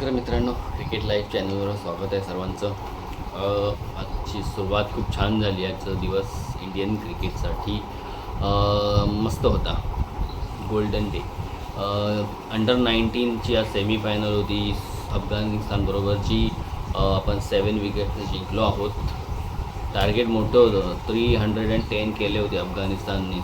नमस्कार मित्रांनो, cricket live चॅनलवर स्वागत आहे सर्वांचं. आजची सुरुवात खूप छान झाली. आजचा दिवस इंडियन क्रिकेटसाठी मस्त होता. Golden day. अंडर 19ची आज सेमीफायनल होती. अफगाणिस्तानबरोबरची आपण 7 विकेटने जिंकलो आहोत. टार्गेट मोठं होतं, 310 केले होते अफगाणिस्तानने.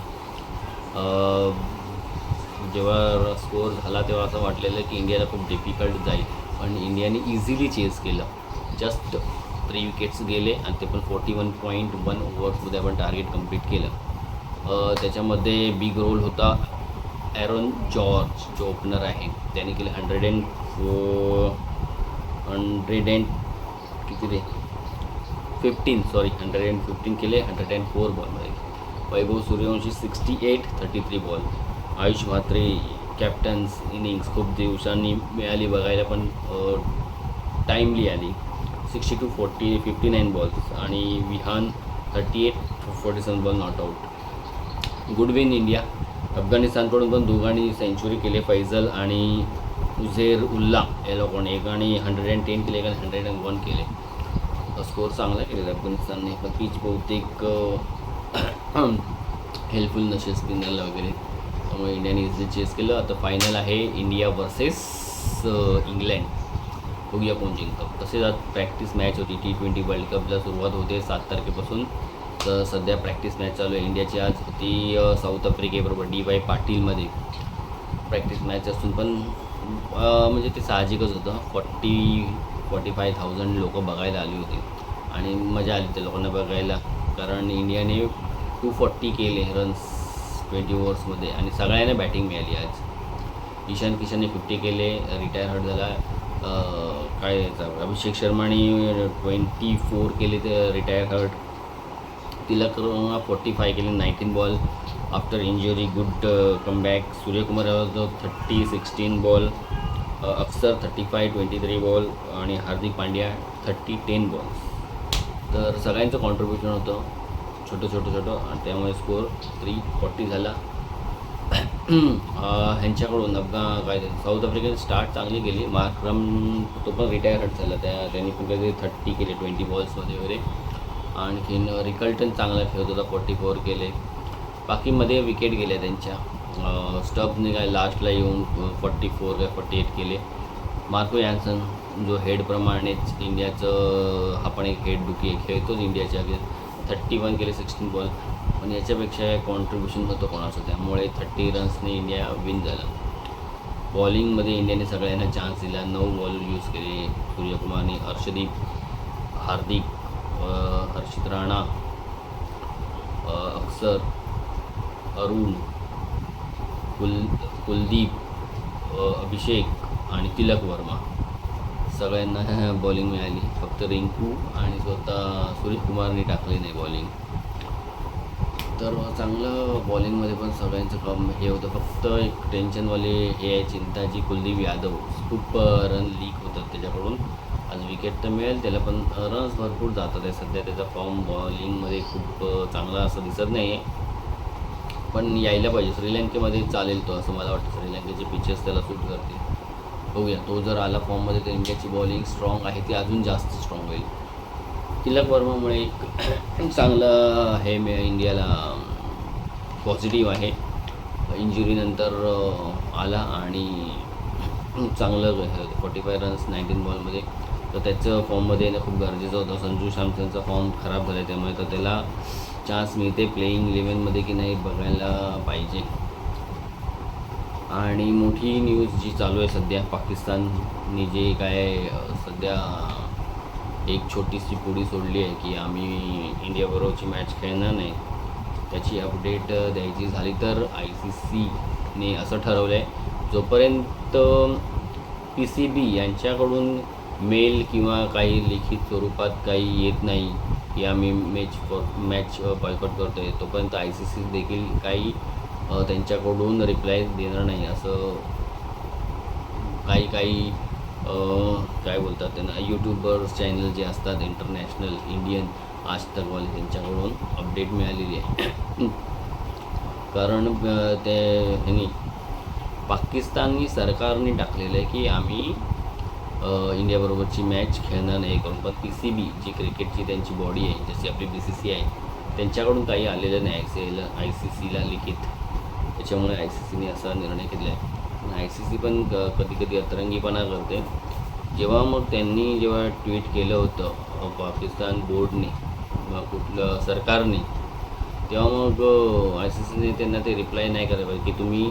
जेव्हा स्कोअर झाला तेव्हा असं वाटलेलं की इंडियाला खूप डिफिकल्ट जाईल, पण इंडियाने इझिली चेस केलं. जस्ट 3 विकेट्स गेले आणि ते पण 41.1 ओव्हर्समध्ये आपण टार्गेट कंप्लीट केलं. त्याच्यामध्ये बिग रोल होता ॲरोन जॉर्ज, जो ओपनर आहे. त्याने केले 115 केले 104 बॉलमध्ये. Vaibhav Suryavanshi 68, 33 ball. Ayush Mhatre captain's innings खूप दिवसांनी मिळाली बघायला, पण टाईमली आली. 59 बॉल्स आणि Vihan 47 ball not out. Good win India. अफगाणिस्तानकडून पण दोघांनी सेंचुरी केले. फैजल आणि उझेर उल्ला या लोकांनी एकाने 110 केले, एकाने 101 केले. स्कोअर चांगला केलेला अफगाणिस्तानने, पण पिच बहुतेक हेल्पफुल नसेल स्पिनरला वगैरे, त्यामुळे इंडियाने इझिली चेस केलं. आता फायनल आहे इंडिया वर्सेस इंग्लंड. बघूया कोण जिंकतं. तसेच आज प्रॅक्टिस मॅच होती. T20 वर्ल्ड कपला सुरुवात होते 7 तारखेपासून. तर सध्या प्रॅक्टिस मॅच चालू आहे. इंडियाची आज होती साऊथ आफ्रिकेबरोबर DY पाटीलमध्ये प्रॅक्टिस मॅच असून पण म्हणजे ते साहजिकच होतं. 45,000 लोक बघायला आली होती आणि मजा आली त्या लोकांना बघायला, कारण इंडियाने 240 केले रन्स 20 ओव्हर्समध्ये आणि सगळ्यांना बॅटिंग मिळाली. आज ईशान किशनने 50 केले, रिटायर हर्ट झाला. अभिषेक शर्माने 24 केले, ते रिटायर हर्ट. तिलक 45 केले 19 ball after injury. Good comeback. Suryakumar Yadav 16 ball. अक्षर 23 बॉल आणि हार्दिक पांड्या 10 बॉल्स. तर सगळ्यांचं कॉन्ट्रीब्युशन होतं छोटं आणि त्यामुळे स्कोअर 340 झाला. ह्यांच्याकडून साऊथ आफ्रिकेने स्टार्ट चांगली केली. मार्क्रम तो पण रिटायर हर्ट झाला, त्यांनी पण काहीतरी 30 केले 20 बॉल्समध्ये वगैरे. आणखीन रिकल्टन चांगला खेळत होता, 44 केले. बाकीमध्ये विकेट गेल्या त्यांच्या. स्टब्सने काय लास्टला येऊन 48 केले. मार्को यान्सन जो हेडप्रमाणेच इंडियाचं, हा पण एक हेड डुकी खेळतोच इंडियाच्या, 31 केले 16 बॉल. पण याच्यापेक्षा कॉन्ट्रीब्युशन होतं कोणाचं, त्यामुळे 30 रन्सने इंडिया विन झाला. बॉलिंगमध्ये इंडियाने सगळ्यांना चान्स दिला. 9 बॉल यूज केले. सूर्यकुमारने, अर्शदीप, हार्दिक, हर्षित राणा, अक्षर, अरुण, कुलदीप, अभिषेक आणि तिलक वर्मा सगळ्यांना बॉलिंग मिळाली. फक्त रिंकू आणि स्वतः सूर्यकुमारने टाकले नाही बॉलिंग. तर चांगलं बॉलिंगमध्ये पण सगळ्यांचं काम हे होतं. फक्त एक टेन्शनवाले हे आहे चिंता, जी कुलदीप यादव खूप रन लीक होतात त्याच्याकडून. आज विकेट तर मिळेल त्याला, पण रन्स भरपूर जातात आहे. सध्या त्याचा फॉर्म बॉलिंगमध्ये खूप चांगला असं दिसत नाही आहे, पण यायला पाहिजे. श्रीलंकेमध्ये चालेल तो, असं मला वाटतं. श्रीलंकेचे पिचेस त्याला सूट करतील. बघूया, तो जर आला फॉर्ममध्ये तर इंडियाची बॉलिंग स्ट्रॉंग आहे, ती अजून जास्त स्ट्रॉंग होईल. तिलक वर्मामुळे एक चांगलं हे इंडियाला पॉझिटिव्ह आहे. इंजुरीनंतर आला आणि चांगलं 45 रन्स 19 बॉलमध्ये. तर त्याचं फॉर्ममध्ये येणं खूप गरजेचं होतं. संजू सॅमसनचा फॉर्म खराब झाला, त्यामुळे तर त्याला चान्स मिळते प्लेईंग 11मध्ये की नाही बघायला पाहिजे. आणि मोठी न्यूज जी चालू आहे सध्या, पाकिस्तानने जे काय सध्या एक छोटीशी पुडी सोडली आहे की आम्ही इंडियाबरोबरची मॅच खेळणार नाही. त्याची अपडेट द्यायची झाली तर ICCने असं ठरवलं आहे, जोपर्यंत PCB यांच्याकडून मेल किंवा काही लिखित स्वरूपात काही येत नाही की आम्ही मॅच बॉयकॉट करतो आहे, तोपर्यंत ICC देखील काही त्यांच्याकडून रिप्लाय देणार नाही. असं काही काय बोलतात त्यांना, यूट्यूबर्स चॅनल जे असतात इंटरनॅशनल, इंडियन, आज तकवाले, त्यांच्याकडून अपडेट मिळालेली आहे. कारण ते ह्यांनी पाकिस्तानी सरकारने टाकलेलं आहे की आम्ही इंडियाबरोबरची मॅच खेळणार नाही करून. पण PCB जी क्रिकेटची त्यांची बॉडी आहे, जशी आपली BCCI त्यांच्याकडून काही आलेलं नाही ICCला लिखित. त्याच्यामुळे ICCने असा निर्णय घेतला आहे. ICC पण कधी कधी अतरंगीपणा करते. जेव्हा ट्विट केलं होतं पाकिस्तान बोर्डने किंवा कुठलं सरकारने, तेव्हा मग ICCने त्यांना ते रिप्लाय नाही करायला पाहिजे की तुम्ही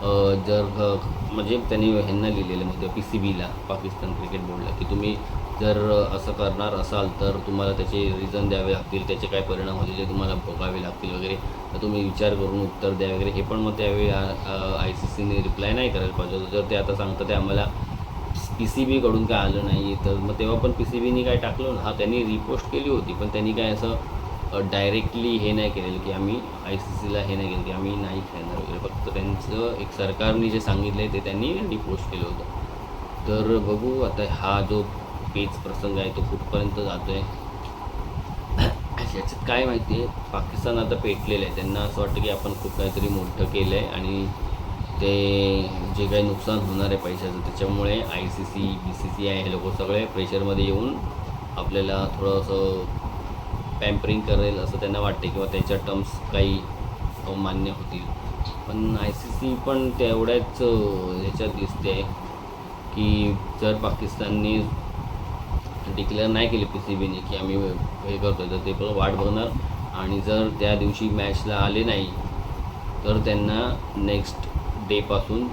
म्हणजे त्यांनी ह्यांना लिहिलेलं म्हणजे PCBला, पाकिस्तान क्रिकेट बोर्डला, की तुम्ही जर असं करणार असाल तर तुम्हाला त्याचे रिझन द्यावे लागतील, त्याचे काय परिणाम होतील जे तुम्हाला भोगावे लागतील वगैरे, तर तुम्ही विचार करून उत्तर द्या वगैरे. हे पण मग त्यावेळी ICCने रिप्लाय नाही करायला पाहिजे. जर ते आता सांगतं ते आम्हाला PCBकडून काय आलं नाही, तर मग तेव्हा पण PCBने काय टाकलं ना, त्यांनी रिपोस्ट केली होती, पण त्यांनी काय असं डायरेक्टली हे नाही केलेलं की आम्ही ICCला हे नाही केलं की आम्ही नाही खेळणार वगैरे. फक्त त्यांचं एक सरकारने जे सांगितलं आहे ते त्यांनी रिपोस्ट केलं होतं. तर बघू आता हा जो पेच प्रसंग आहे तो कुठपर्यंत जातो आहे. याच्यात काय माहिती आहे, पाकिस्तान आता पेटलेलं आहे. त्यांना असं वाटतं की आपण खूप काहीतरी मोठं केलं आहे आणि ते जे काही नुकसान होणार आहे पैशाचं, त्याच्यामुळे ICC BCCI हे लोक सगळे प्रेशरमध्ये येऊन आपल्याला थोडंसं पॅम्परिंग करेल असं त्यांना वाटते किंवा त्याच्या टर्म्स काही मान्य होतील. पण ICC पण तेवढ्याच ह्याच्यात दिसते की जर पाकिस्तानने डिक्लेअर नाही केली PCBने की आम्ही हे करतो, तर ते पण वाट बघणार आणि जर त्या दिवशी मॅचला आले नाही तर त्यांना नेक्स्ट डेपासून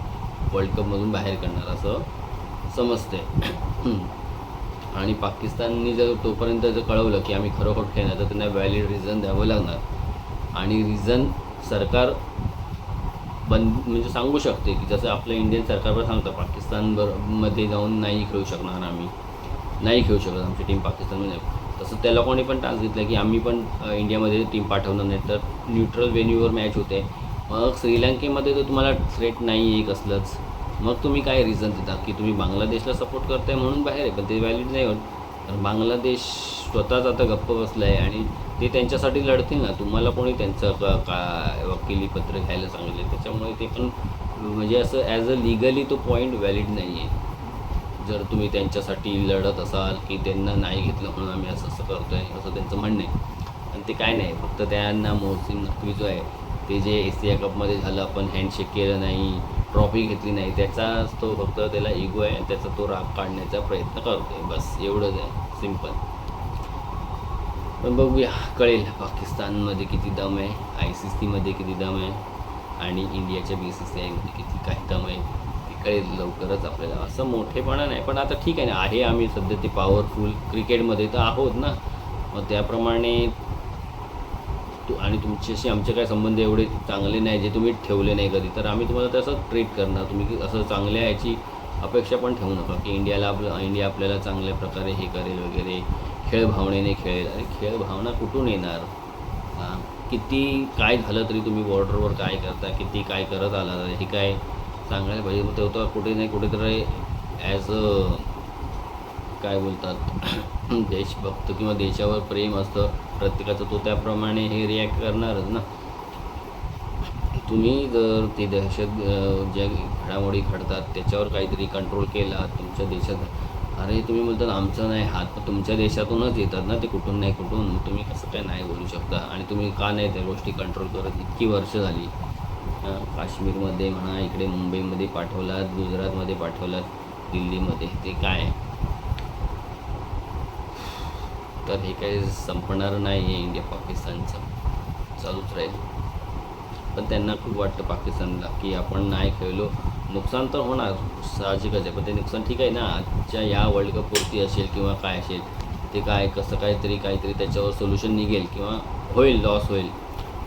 वर्ल्ड कपमधून बाहेर करणार असं समजते. आणि पाकिस्ताननी जर तोपर्यंत जर कळवलं की आम्ही खरोखर खेळणार, तर त्यांना व्हॅलिड रिझन द्यावं लागणार. आणि रिझन सरकार म्हणजे सांगू शकते की जसं आपलं इंडियन सरकार पण सांगतं पाकिस्तानमध्ये जाऊन नाही खेळू शकणार, आम्ही नाही खेळू शकत, आमची टीम पाकिस्तानमध्ये. तसं त्या लोकांनी पण टास्क घेतलं की आम्ही पण इंडियामध्ये टीम पाठवणार नाही, तर न्यूट्रल व्हेन्यूवर मॅच होते. मग श्रीलंकेमध्ये तर तुम्हाला थ्रेट नाही आहे कसलंच, मग तुम्ही काय रिझन देता की तुम्ही बांगलादेशला सपोर्ट करताय म्हणून बाहेर आहे, पण ते व्हॅलिड नाही होत. तर बांगलादेश स्वतःच आता गप्प बसला आहे आणि ते त्यांच्यासाठी लढतील ना. तुम्हाला कोणी त्यांचं वकिलीपत्र घ्यायला सांगितले, त्याच्यामुळे ते पण म्हणजे असं ॲज अ लिगली तो पॉईंट व्हॅलिड नाही आहे. जर तुम्ही त्यांच्यासाठी लढत असाल की त्यांना नाही घेतलं म्हणून आम्ही असं करतो आहे असं त्यांचं म्हणणं आहे. आणि ते काय नाही, फक्त त्यांना मोहसिन नक्वी जो आहे ते जे एशिया कपमध्ये झालं, आपण हँडशेक केलं नाही, ट्रॉफी घेतली नाही, त्याचाच तो फक्त त्याला इगो आहे आणि त्याचा तो राग काढण्याचा प्रयत्न करतो आहे, बस एवढंच आहे, सिम्पल. पण बघूया, कळेल पाकिस्तानमध्ये किती दम आहे, ICCमध्ये किती दम आहे आणि इंडियाच्या BCCIमध्ये किती काय दम आहे ते कळेल लवकरच आपल्याला. असं मोठेपणा नाही, पण आता ठीक आहे ना, आहे आम्ही सध्या ते पॉवरफुल क्रिकेटमध्ये तर आहोत ना, मग त्याप्रमाणे आणि तुमच्याशी आमचे काय संबंध एवढे चांगले नाही जे तुम्ही ठेवले नाही कधी, तर आम्ही तुम्हाला तसं ट्रीट करणार. तुम्ही असं चांगल्या याची अपेक्षा पण ठेवू नका की इंडिया आपल्याला चांगल्या प्रकारे हे करेल वगैरे, खेळ भावनेने खेळेल. आणि खेळ भावना कुठून येणार? किती काय झालं तरी तुम्ही बॉर्डरवर काय करता, किती काय करत आला, हे काय सांगायला पाहिजे. मग तेव्हा कुठे नाही कुठेतरी ॲज अ काय बोलतात देशभक्त किंवा देशावर प्रेम असतं प्रत्येकाचं, तो त्याप्रमाणे हे रिॲक्ट करणारच ना. तुम्ही जर ते दहशत ज्या घडामोडी घडतात त्याच्यावर काहीतरी कंट्रोल केला तुमच्या देशात, अरे तुम्ही बोलतात आमचं नाही हात, पण तुमच्या देशातूनच येतात ना ते, कुठून नाही कुठून, मग तुम्ही कसं काय नाही बोलू शकता. आणि तुम्ही का नाही त्या गोष्टी कंट्रोल करत? इतकी वर्ष झाली, काश्मीरमध्ये म्हणा, इकडे मुंबईमध्ये पाठवलात, गुजरातमध्ये पाठवलात, दिल्लीमध्ये, ते काय? तर हे काही संपणार नाही आहे इंडिया पाकिस्तानचं, चालूच राहील. पण त्यांना खूप वाटतं पाकिस्तानला की आपण नाही खेळलो, नुकसान तर होणार साहजिकच आहे, पण ते नुकसान ठीक आहे ना, आजच्या या वर्ल्ड कपवरती असेल किंवा काय असेल ते काय कसं काहीतरी त्याच्यावर सोल्युशन निघेल किंवा होईल, लॉस होईल.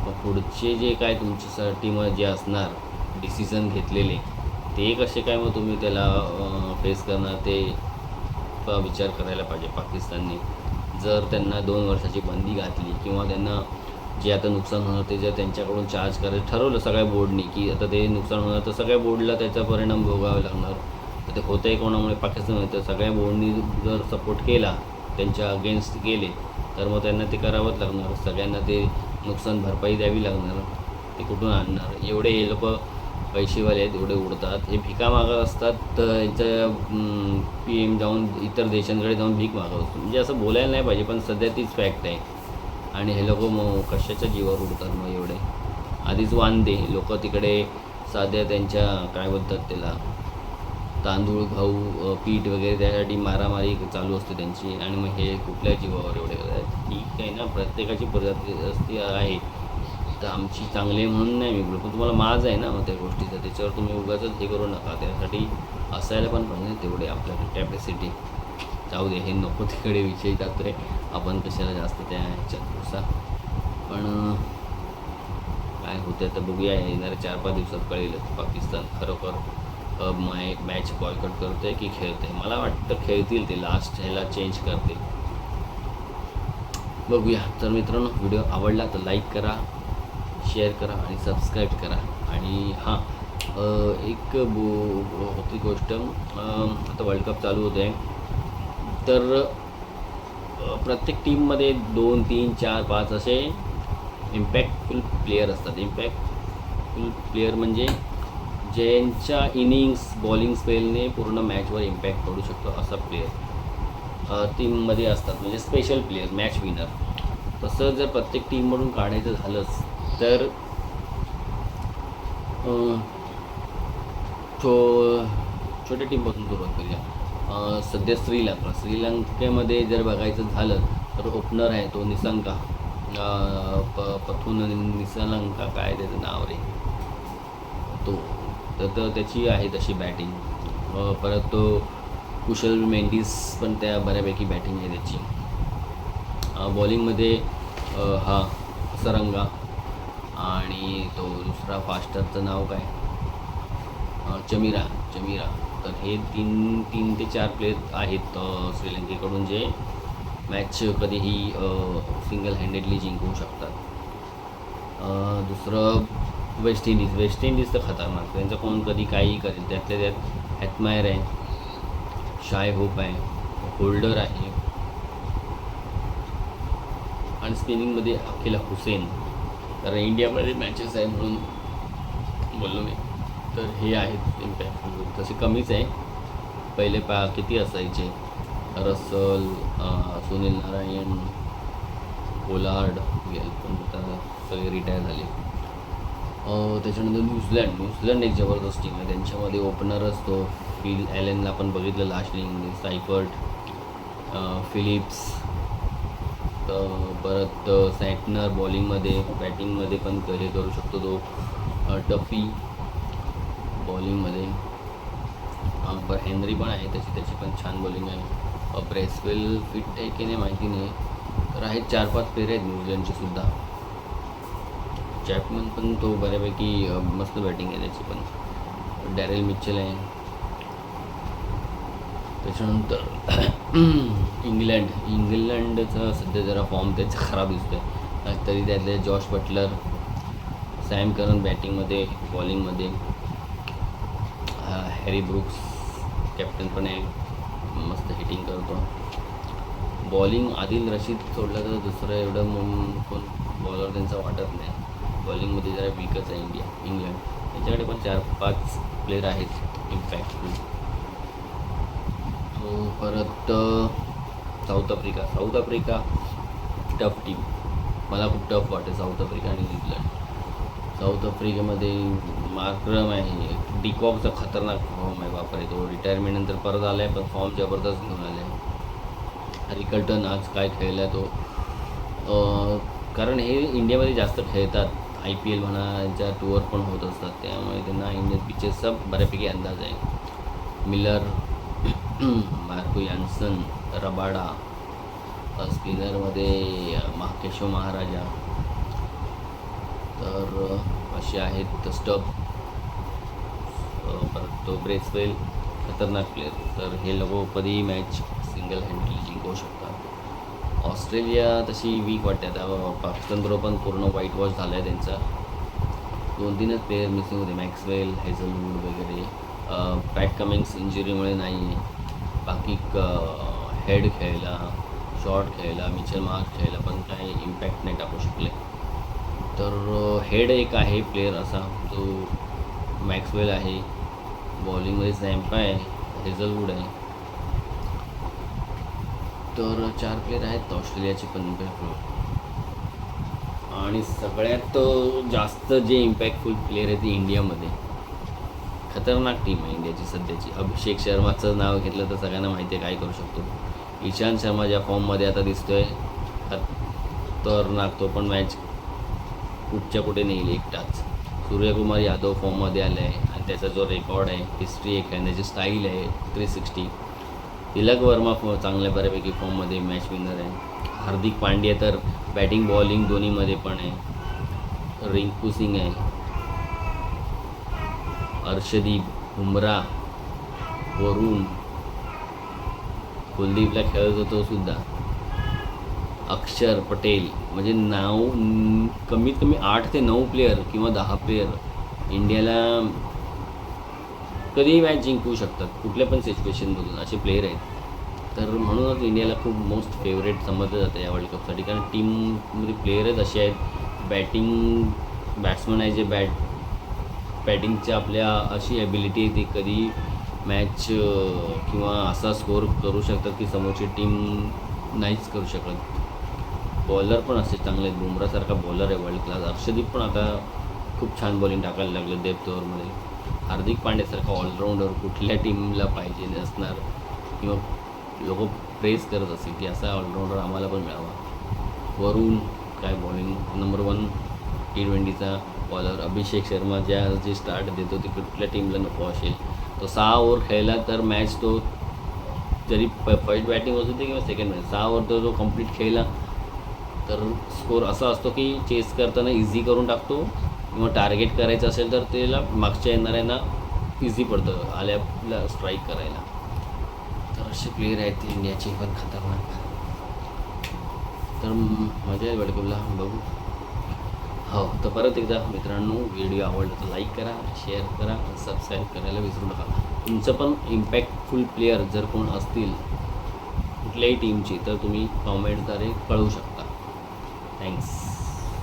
मग पुढचे जे काय तुमच्यासाठी मग जे असणार डिसिजन घेतलेले ते कसे काय मग तुम्ही त्याला फेस करणार, ते विचार करायला पाहिजे पाकिस्तानने. जर त्यांना 2 वर्षाची बंदी घातली किंवा त्यांना जे आता नुकसान होणार ते जर त्यांच्याकडून चार्ज करायचं ठरवलं सगळ्या बोर्डनी की आता ते नुकसान होणार, तर सगळ्या बोर्डला त्याचा परिणाम भोगावे लागणार. तर ते होतं आहे कोणामुळे? पाकिस्तानमध्ये. तर सगळ्या बोर्डनी जर सपोर्ट केला, त्यांच्या अगेन्स्ट गेले, तर मग त्यांना ते करावंच लागणार. सगळ्यांना ते नुकसान भरपाई द्यावी लागणार. ते कुठून आणणार? एवढे हे लोक पैसेवाले आहेत एवढे उडतात. हे भिका मागत असतात, तर यांचं PM जाऊन इतर देशांकडे जाऊन भीक मागत असतो. म्हणजे असं बोलायला नाही पाहिजे, पण सध्या तीच फॅक्ट आहे. आणि हे लोक मग कशाच्या जीवावर उडतात मग एवढे. आधीच वांदे लोक तिकडे साध्या त्यांच्या काय बोलतात त्याला, तांदूळ गहू पीठ वगैरे त्यासाठी मारामारी चालू असते त्यांची. आणि मग हे कुठल्या जीवावर एवढे करतात. ठीक आहे ना, प्रत्येकाची परिस्थिती आहे. तर आमची चांगली आहे म्हणून नाही मी बोलतो, पण तुम्हाला माज आहे ना मग त्या गोष्टीचा, त्याच्यावर तुम्ही उगाचच हे करू नका. त्यासाठी असायला पण पाहिजे तेवढे आपल्याकडे कॅपॅसिटी. जाऊ दे, हे नको तिकडे विषय जातो आहे. आपण कशाला जास्त त्या ह्याच्यात घुसा. पण काय होतं तर बघूया. येणाऱ्या 4-5 दिवसात कळेलच पाकिस्तान खरोखर मॅच बॉयकॉट करते आहे की खेळते आहे. मला वाटतं खेळतील ते, लास्ट ह्याला चेंज करतील. बघूया. तर मित्रांनो, व्हिडिओ आवडला तर लाईक करा, शेअर करा आणि सबस्क्राईब करा. आणि हां, एक होती गोष्ट, आता वर्ल्ड कप चालू होत आहे, तर प्रत्येक टीममध्ये 2, 3, 4, 5 असे इम्पॅक्टफुल प्लेयर असतात. इम्पॅक्टफुल प्लेयर म्हणजे ज्यांच्या इनिंग्स बॉलिंग स्पेलने पूर्ण मॅचवर इम्पॅक्ट पडू शकतो असा प्लेयर टीममध्ये असतात. म्हणजे स्पेशल प्लेयर, मॅच विनर. तसं जर प्रत्येक टीममधून काढायचं झालंच तर छोट्या टीमपासून सुरुवात करूया. सध्या श्रीलंकेमध्ये जर बघायचं झालं तर ओपनर आहे तो निसंका, पथून निसलंका काय त्याचं नाव रे तो. तर त्याची आहे तशी बॅटिंग. परत तो कुशल मेंडिस पण त्या बऱ्यापैकी बॅटिंग आहे त्याची. बॉलिंगमध्ये हा सरंगा आणि तो दुसरा फास्टरचं नाव काय, चमीरा. तर हे 3 ते 4 प्लेयर आहेत श्रीलंकेकडून जे मॅच कधीही सिंगल हँडेडली जिंकवू शकतात. दुसरं वेस्ट इंडिज तर खतरनाक, त्यांचं कोण कधी काहीही करेल. त्यातल्या त्यात हॅटमायर आहे, शाय होप आहे, होल्डर आहे, आणि स्पिनिंगमध्ये अखिला हुसेन. तर इंडियामध्ये मॅचेस आहे म्हणून बोललो मी. तर हे आहेत इम्पॅक्टफुल. तसे कमीच आहे, पहिले किती असायचे, रसल, सुनील नारायण, पोलार्ड गेल, पण आता सगळे रिटायर झाले. त्याच्यानंतर न्यूझीलंड एक जबरदस्त टीम आहे. त्यांच्यामध्ये ओपनर असतो फिल ॲलनला पण बघितलं लास्ट इनिंगमध्ये, सायफर्ट, फिलिप्स, परत सॅटनर बॉलिंगमध्ये. बॅटिंगमध्ये पण हे करू शकतो तो, डफी बॉलिंगमध्ये. बरं हेनरी पण आहे, त्याची पण छान बॉलिंग आहे. ब्रेसवेल फिट आहे की नाही माहिती नाही. तर आहेत 4-5 प्लेयर आहेत न्यूझीलंडचे सुद्धा. चॅपमन पण तो बऱ्यापैकी मस्त बॅटिंग आहे त्याची पण. डॅरेल मिचेल आहे. त्याच्यानंतर इंग्लंडचं सध्या जरा फॉर्म त्याचा खराब दिसतो आहे. तरी त्यातले जॉश बटलर, सॅम करन बॅटिंगमध्ये, बॉलिंगमध्ये हॅरी ब्रुक्स कॅप्टन पण आहे, मस्त हिटिंग करतो. बॉलिंग आदिल रशीद सोडलं तर दुसरं एवढं कोण बॉलर त्यांचा वाटत नाही. बॉलिंगमध्ये जरा वीकच आहे इंग्लंड. त्यांच्याकडे पण 4-5 प्लेयर आहेत इम्पॅक्टफुल. परत साऊथ आफ्रिका टफ टीम. मला खूप टफ वाटते साऊथ आफ्रिका आणि न्यूझीलंड. साऊथ आफ्रिकेमध्ये मार्क्रम आहे, डिकॉकचा खतरनाक फॉर्म आहे. बापरे, तो रिटायरमेंटनंतर परत आला आहे, पण फॉर्म जबरदस्त घेऊन आला आहे. रिकल्टन आज काय खेळला आहे तो, कारण हे इंडियामध्ये जास्त खेळतात. IPL म्हणा, यांच्या टूअर पण होत असतात, त्यामुळे त्यांना इंडियन पिचेसचा बऱ्यापैकी अंदाज आहे. Miller, Marco Jansen, Rabada. स्पिनरमध्ये केशव महाराजा. तर असे आहेत स्टब. परत तो ब्रेसवेल खतरनाक प्लेयर. तर हे लोक कधीही मॅच सिंगल हँडली जिंकवू शकतात. ऑस्ट्रेलिया तशी वीक वाटते आता. पाकिस्तानबरोबर पण पूर्ण व्हाईट वॉश झाला आहे त्यांचा. 2-3च प्लेयर मिसिंग होते, मॅक्सवेल, हेझलवूड वगैरे. पॅट कमिन्स इंजुरीमुळे नाही आहे. बाकी हेड खेळला, शॉर्ट खेळला, मिचेल मार्क खेळला, पण काही इम्पॅक्ट नाही टाकू शकले. तर हेड एक आहे प्लेयर असा जो मॅक्सवेल आहे, बॉलिंगमध्ये झॅम्पा आहे, हेझलवूड आहे. तर 4 प्लेयर आहेत ऑस्ट्रेलियाचे पण इम्पॅक्टफुल. आणि सगळ्यात जास्त जे इम्पॅक्टफुल प्लेयर आहे ते इंडियामध्ये. खतरनाक टीम आहे इंडियाची सध्याची. अभिषेक शर्माचं नाव घेतलं तर सगळ्यांना माहिती आहे काय करू शकतो. ईशांत शर्मा ज्या फॉर्ममध्ये आता दिसतोय खतरनाक, तो पण मॅच कुठच्या कुठे नेईल एकटाच. सूर्यकुमार यादव फॉर्ममध्ये आला आहे आणि त्याचा जो रेकॉर्ड आहे, हिस्ट्री एक आहे, त्याची स्टाईल आहे 360. तिलक वर्मा चांगल्या बऱ्यापैकी फॉर्ममध्ये मॅच विनर आहे. हार्दिक पांड्या तर बॅटिंग बॉलिंग दोन्हीमध्ये पण आहे. रिंकू सिंग आहे, अर्शदीप, बुमराह, वरुण, कुलदीपला खेळत होतो सुद्धा, अक्षर पटेल. म्हणजे नाव कमीत कमी 8 ते 9 प्लेयर किंवा 10 प्लेयर इंडियाला कधीही मॅच जिंकू शकतात कुठल्या पण सिच्युएशनमधून, असे प्लेयर आहेत. तर म्हणूनच इंडियाला खूप मोस्ट फेवरेट समजलं जातं या वर्ल्ड कपसाठी. कारण टीममध्ये प्लेयरच असे आहेत, बॅट्समन आहे जे बॅटिंगच्या आपल्या अशी ॲबिलिटी आहे ती कधी मॅच किंवा असा स्कोअर करू शकतात की समोरची टीम नाहीच करू शकत. बॉलर पण असे चांगले आहेत, बुमरासारखा बॉलर आहे वर्ल्ड क्लास. अर्शदीप पण आता खूप छान बॉलिंग टाकायला लागलं डेप्थ ओव्हरमध्ये. हार्दिक पांड्यासारखा ऑलराऊंडर कुठल्या टीमला पाहिजे असणार किंवा लोक प्रेस करत असेल की असा ऑलराऊंडर आम्हाला पण मिळावा. वरून काय bowling number 1 T20चा bowler. Abhishek Sharma जे स्टार्ट देतो ते कुठल्या टीमला नको असेल. तो 6 ओव्हर खेळला तर मॅच तो जरी फर्स्ट बॅटिंग होत होती किंवा सेकंड बॅटिंग 6 ओव्हर तो जो कंप्लीट खेळला तर स्कोअर असा असतो की चेस करताना इझी करून टाकतो किंवा टार्गेट करायचं असेल तर त्याला मागच्या येणाऱ्यांना इझी पडतं आल्याला स्ट्राईक करायला. तर असे प्लेयर आहेत ते इंडियाचे पण खतरनाक. तर मजा आहे वर्ल्ड कपला बघू. हो, तर परत एकदा मित्रांनो, व्हिडिओ आवडला तर लाईक करा, शेअर करा, सबस्क्राईब करायला विसरू नका. तुमचं पण इम्पॅक्टफुल प्लेयर जर कोण असतील कुठल्याही टीमची तर तुम्ही कॉमेंटद्वारे कळवू शकता. थँक्स.